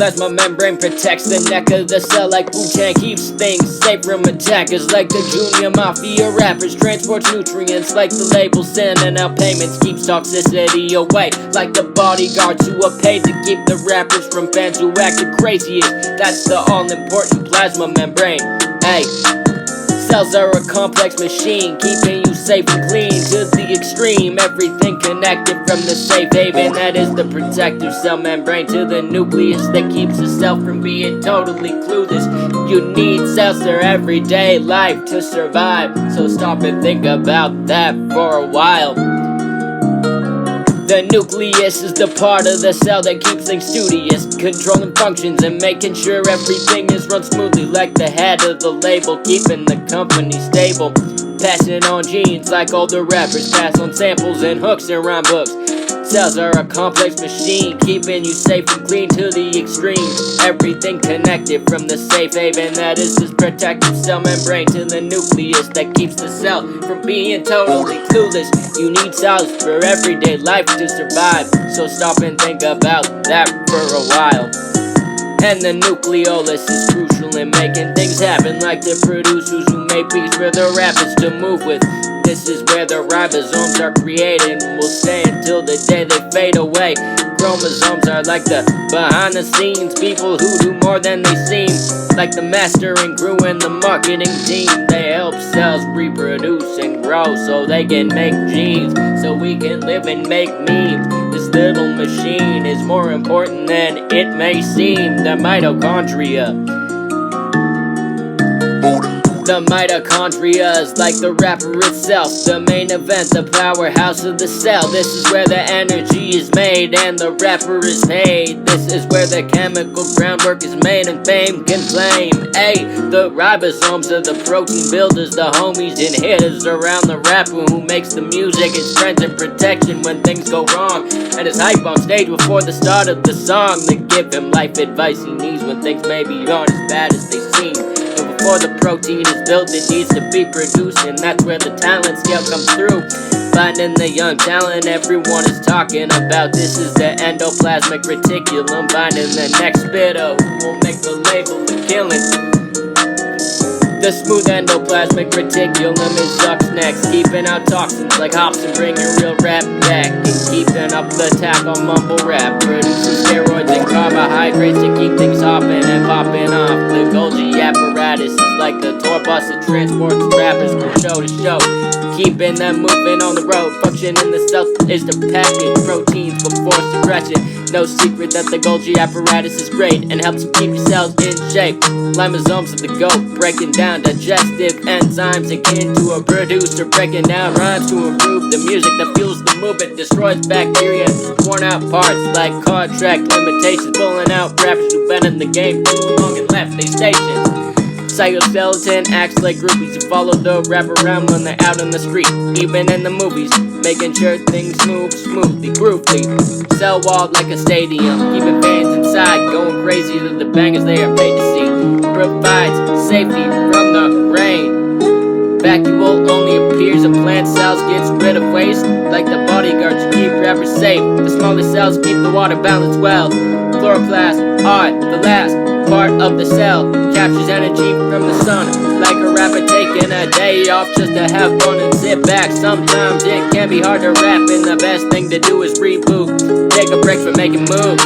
Plasma membrane protects the neck of the cell like Wu-Tang, keeps things safe from attackers like the Junior Mafia rappers, transports nutrients like the label, sending out payments, keeps toxicity away like the bodyguards who are paid to keep the rappers from fans who act the craziest. That's the all-important plasma membrane. Hey, cells are a complex machine, keeping you safe and clean to the extreme. Everything connected from the safe haven that is the protective cell membrane to the nucleus that keeps the cell from being totally clueless. You need cells for everyday life to survive, so stop and think about that for a while. The nucleus is the part of the cell that keeps things studious, controlling functions and making sure everything is run smoothly, like the head of the label, keeping the company stable. Passing on genes like all the rappers pass on samples and hooks and rhyme books. Cells are a complex machine, keeping you safe and clean to the extreme. Everything connected from the safe haven that is this protective cell membrane to the nucleus that keeps the cell from being totally clueless. You need cells for everyday life to survive, so stop and think about that for a while. And the nucleolus is crucial in making things happen, like the producers who make beats for the rappers to move with. This is where the ribosomes are created and will stay until the day they fade away. Chromosomes are like the behind the scenes people who do more than they seem, like the mastering crew and the marketing team. They help cells reproduce and grow so they can make genes, so we can live and make memes. This little machine is more important than it may seem. The mitochondria. The mitochondria is like the rapper itself, the main event, the powerhouse of the cell. This is where the energy is made and the rapper is paid. This is where the chemical groundwork is made and fame can claim. Hey, the ribosomes are the protein builders, the homies and hitters around the rapper who makes the music, his friends and protection when things go wrong, and his hype on stage before the start of the song. They give him life advice he needs when things maybe aren't as bad as they seem. Before the protein is built, it needs to be produced, and that's where the talent scale comes through. Finding the young talent everyone is talking about. This is the endoplasmic reticulum, finding the next spitter who will make the label a killing. The smooth endoplasmic reticulum is up next, keeping out toxins like hops and bringing real rap back, and keeping up the attack on mumble rap, producing steroids and carbohydrates to keep things hopping and popping off. The Golgi apparatus is like the tour bus that transports rappers from show to show, keeping them moving on the road. Function in the cell is to package proteins before suppression. No secret that the Golgi apparatus is great and helps keep your cells in shape. Lysosomes of the goat, breaking down digestive enzymes akin to a producer, breaking down rhymes to improve the music that fuels the movement, destroys bacteria, worn out parts like contract limitations, pulling out rappers who've been in the game too long and left their stations. Cytoskeleton acts like groupies who follow the rapper around when they're out on the street, even in the movies, making sure things move smoothly, groovily. Cell walled like a stadium, keeping fans inside, going crazy to the bangers they are paid to see. Provides safety from the rain. Vacuole only appears in plant cells, gets rid of waste like the bodyguards to keep rappers safe. The smaller cells keep the water balanced well. Chloroplasts are the last part of the cell, captures energy from the sun, like a rapper taking a day off just to have fun and sit back. Sometimes it can be hard to rap, and the best thing to do is reboot, take a break from making moves.